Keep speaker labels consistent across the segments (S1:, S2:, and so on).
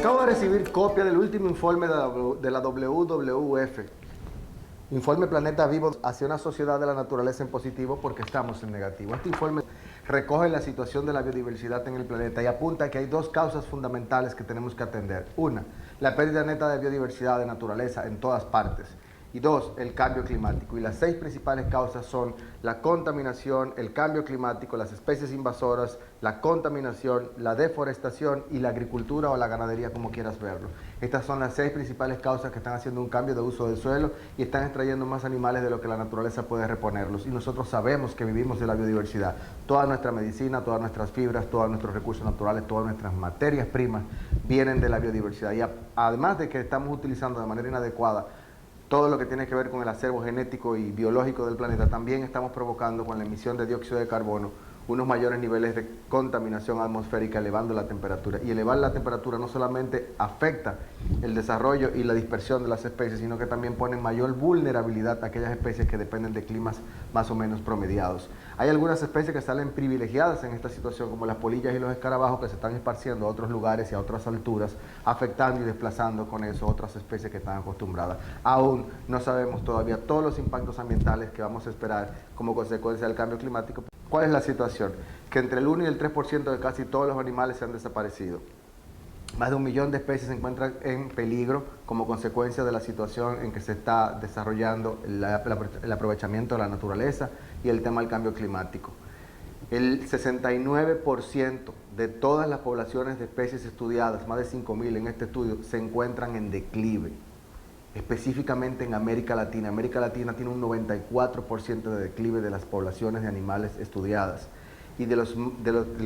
S1: Acabo de recibir copia del último informe de la WWF, Informe Planeta Vivo hacia una sociedad de la naturaleza en positivo, porque estamos en negativo. Este informe recoge la situación de la biodiversidad en el planeta y apunta que hay dos causas fundamentales que tenemos que atender. Una, la pérdida neta de biodiversidad de naturaleza en todas partes. Y dos, el cambio climático. Y las 6 principales causas son la contaminación, el cambio climático, las especies invasoras, la contaminación, la deforestación y la agricultura o la ganadería, como quieras verlo. Estas son las 6 principales causas que están haciendo un cambio de uso del suelo y están extrayendo más animales de lo que la naturaleza puede reponerlos. Y nosotros sabemos que vivimos de la biodiversidad. Toda nuestra medicina, todas nuestras fibras, todos nuestros recursos naturales, todas nuestras materias primas vienen de la biodiversidad. Y además de que estamos utilizando de manera inadecuada todo lo que tiene que ver con el acervo genético y biológico del planeta, también estamos provocando con la emisión de dióxido de carbono unos mayores niveles de contaminación atmosférica, elevando la temperatura. Y elevar la temperatura no solamente afecta el desarrollo y la dispersión de las especies, sino que también pone mayor vulnerabilidad a aquellas especies que dependen de climas más o menos promediados. Hay algunas especies que salen privilegiadas en esta situación, como las polillas y los escarabajos, que se están esparciendo a otros lugares y a otras alturas, afectando y desplazando con eso otras especies que están acostumbradas. Aún no sabemos todavía todos los impactos ambientales que vamos a esperar como consecuencia del cambio climático. ¿Cuál es la situación? Que entre el 1 y el 3% de casi todos los animales se han desaparecido. Más de 1 millón de especies se encuentran en peligro como consecuencia de la situación en que se está desarrollando el aprovechamiento de la naturaleza y el tema del cambio climático. El 69% de todas las poblaciones de especies estudiadas, más de 5.000 en este estudio, se encuentran en declive. Específicamente en América Latina. América Latina tiene un 94% de declive de las poblaciones de animales estudiadas. Y del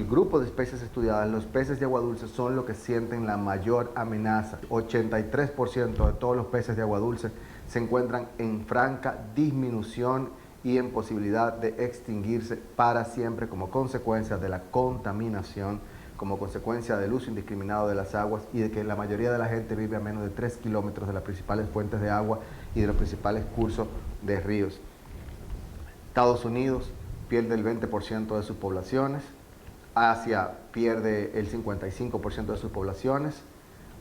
S1: grupo de especies estudiadas, los peces de agua dulce son los que sienten la mayor amenaza. 83% de todos los peces de agua dulce se encuentran en franca disminución y en posibilidad de extinguirse para siempre como consecuencia de la contaminación, como consecuencia del uso indiscriminado de las aguas y de que la mayoría de la gente vive a menos de 3 kilómetros de las principales fuentes de agua y de los principales cursos de ríos. Estados Unidos pierde el 20% de sus poblaciones, Asia pierde el 55% de sus poblaciones,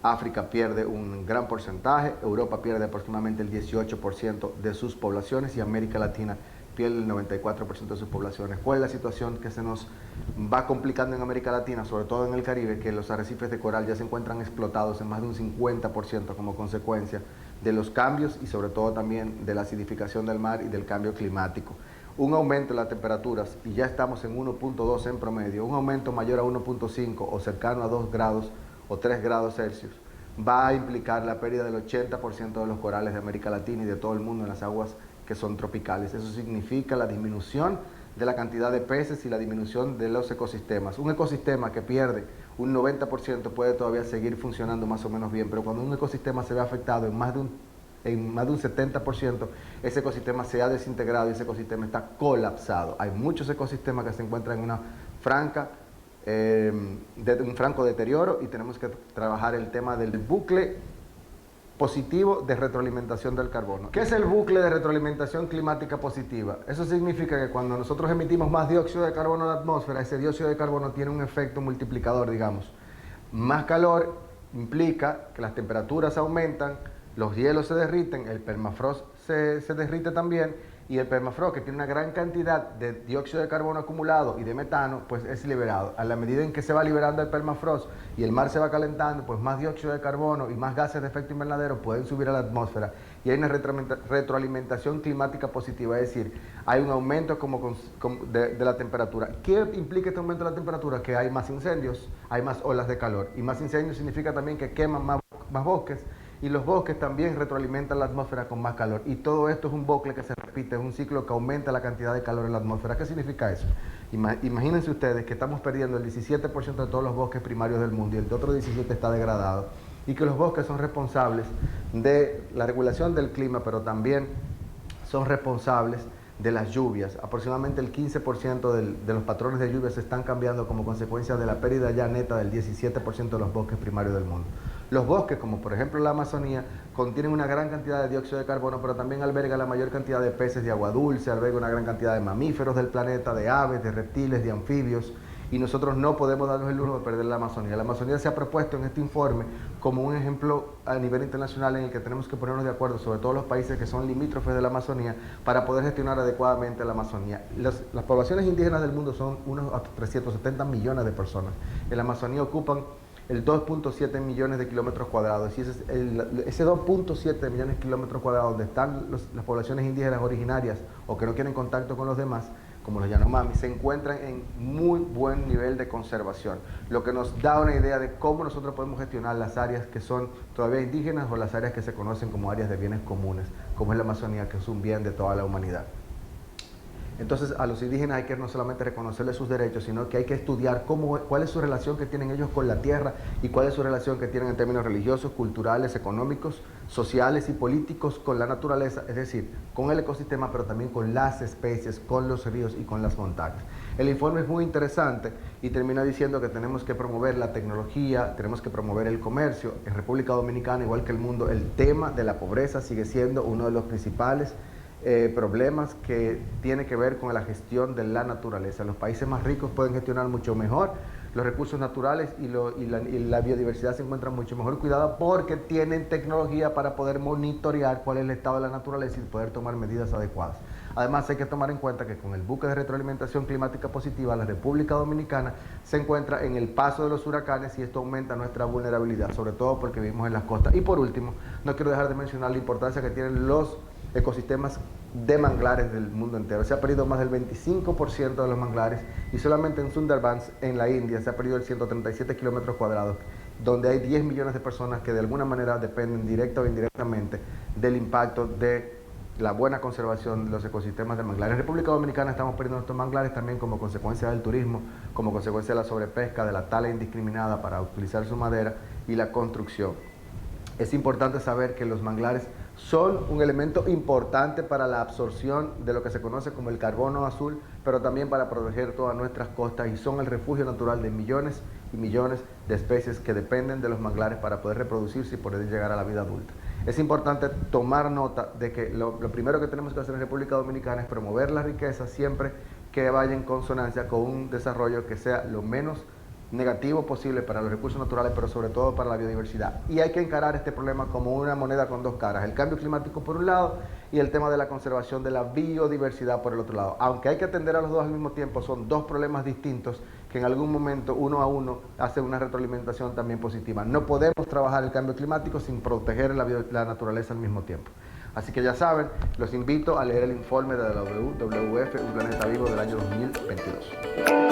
S1: África pierde un gran porcentaje, Europa pierde aproximadamente el 18% de sus poblaciones y América Latina pierde el 94% de sus poblaciones. ¿Cuál es la situación que se nos va complicando en América Latina, sobre todo en el Caribe? Que los arrecifes de coral ya se encuentran explotados en más de un 50% como consecuencia de los cambios y sobre todo también de la acidificación del mar y del cambio climático. Un aumento en las temperaturas, y ya estamos en 1.2 en promedio, un aumento mayor a 1.5 o cercano a 2 grados o 3 grados Celsius, va a implicar la pérdida del 80% de los corales de América Latina y de todo el mundo en las aguas que son tropicales. Eso significa la disminución de la cantidad de peces y la disminución de los ecosistemas. Un ecosistema que pierde un 90% puede todavía seguir funcionando más o menos bien, pero cuando un ecosistema se ve afectado en más de un 70%, ese ecosistema se ha desintegrado y ese ecosistema está colapsado. Hay muchos ecosistemas que se encuentran en un franco deterioro y tenemos que trabajar el tema del bucle positivo de retroalimentación del carbono. ¿Qué es el bucle de retroalimentación climática positiva? Eso significa que cuando nosotros emitimos más dióxido de carbono a la atmósfera, ese dióxido de carbono tiene un efecto multiplicador, digamos. Más calor implica que las temperaturas aumentan, los hielos se derriten, el permafrost se derrite también, y el permafrost, que tiene una gran cantidad de dióxido de carbono acumulado y de metano, pues es liberado. A la medida en que se va liberando el permafrost y el mar se va calentando, pues más dióxido de carbono y más gases de efecto invernadero pueden subir a la atmósfera y hay una retroalimentación climática positiva, es decir, hay un aumento de la temperatura. ¿Qué implica este aumento de la temperatura? Que hay más incendios, hay más olas de calor, y más incendios significa también que queman más bosques, y los bosques también retroalimentan la atmósfera con más calor. Y todo esto es un bucle que se repite, es un ciclo que aumenta la cantidad de calor en la atmósfera. ¿Qué significa eso? Imagínense ustedes que estamos perdiendo el 17% de todos los bosques primarios del mundo y el otro 17% está degradado. Y que los bosques son responsables de la regulación del clima, pero también son responsables de las lluvias. Aproximadamente el 15% de los patrones de lluvias se están cambiando como consecuencia de la pérdida ya neta del 17% de los bosques primarios del mundo. Los bosques, como por ejemplo la Amazonía, contienen una gran cantidad de dióxido de carbono, pero también alberga la mayor cantidad de peces de agua dulce, alberga una gran cantidad de mamíferos del planeta, de aves, de reptiles, de anfibios, y nosotros no podemos darnos el lujo de perder la Amazonía. La Amazonía se ha propuesto en este informe como un ejemplo a nivel internacional en el que tenemos que ponernos de acuerdo, sobre todo los países que son limítrofes de la Amazonía, para poder gestionar adecuadamente la Amazonía. Las poblaciones indígenas del mundo son unos 370 millones de personas. En la Amazonía ocupan el 2.7 millones de kilómetros cuadrados. Y ese 2.7 millones de kilómetros cuadrados donde están las poblaciones indígenas originarias o que no quieren contacto con los demás, como los Yanomami, se encuentran en muy buen nivel de conservación, lo que nos da una idea de cómo nosotros podemos gestionar las áreas que son todavía indígenas o las áreas que se conocen como áreas de bienes comunes, como es la Amazonía, que es un bien de toda la humanidad. Entonces, a los indígenas hay que no solamente reconocerles sus derechos, sino que hay que estudiar cuál es su relación que tienen ellos con la tierra y cuál es su relación que tienen en términos religiosos, culturales, económicos, sociales y políticos con la naturaleza, es decir, con el ecosistema, pero también con las especies, con los ríos y con las montañas. El informe es muy interesante y termina diciendo que tenemos que promover la tecnología, tenemos que promover el comercio. En República Dominicana, igual que el mundo, el tema de la pobreza sigue siendo uno de los principales problemas que tiene que ver con la gestión de la naturaleza. Los países más ricos pueden gestionar mucho mejor los recursos naturales y la biodiversidad se encuentra mucho mejor cuidada porque tienen tecnología para poder monitorear cuál es el estado de la naturaleza y poder tomar medidas adecuadas. Además, hay que tomar en cuenta que con el buque de retroalimentación climática positiva, la República Dominicana se encuentra en el paso de los huracanes y esto aumenta nuestra vulnerabilidad, sobre todo porque vivimos en las costas. Y por último, no quiero dejar de mencionar la importancia que tienen los ecosistemas de manglares del mundo entero. Se ha perdido más del 25% de los manglares y solamente en Sundarbans, en la India, se ha perdido el 137 kilómetros cuadrados, donde hay 10 millones de personas que de alguna manera dependen directa o indirectamente del impacto de la buena conservación de los ecosistemas de manglares. En República Dominicana estamos perdiendo estos manglares también como consecuencia del turismo, como consecuencia de la sobrepesca, de la tala indiscriminada para utilizar su madera y la construcción. Es importante saber que los manglares son un elemento importante para la absorción de lo que se conoce como el carbono azul, pero también para proteger todas nuestras costas y son el refugio natural de millones y millones de especies que dependen de los manglares para poder reproducirse y poder llegar a la vida adulta. Es importante tomar nota de que lo primero que tenemos que hacer en República Dominicana es promover la riqueza siempre que vaya en consonancia con un desarrollo que sea lo menos negativo posible para los recursos naturales, pero sobre todo para la biodiversidad. Y hay que encarar este problema como una moneda con dos caras, el cambio climático por un lado y el tema de la conservación de la biodiversidad por el otro lado. Aunque hay que atender a los dos al mismo tiempo, son dos problemas distintos que en algún momento uno a uno hace una retroalimentación también positiva. No podemos trabajar el cambio climático sin proteger la naturaleza al mismo tiempo. Así que ya saben, los invito a leer el informe de la WWF, Un Planeta Vivo del año 2022.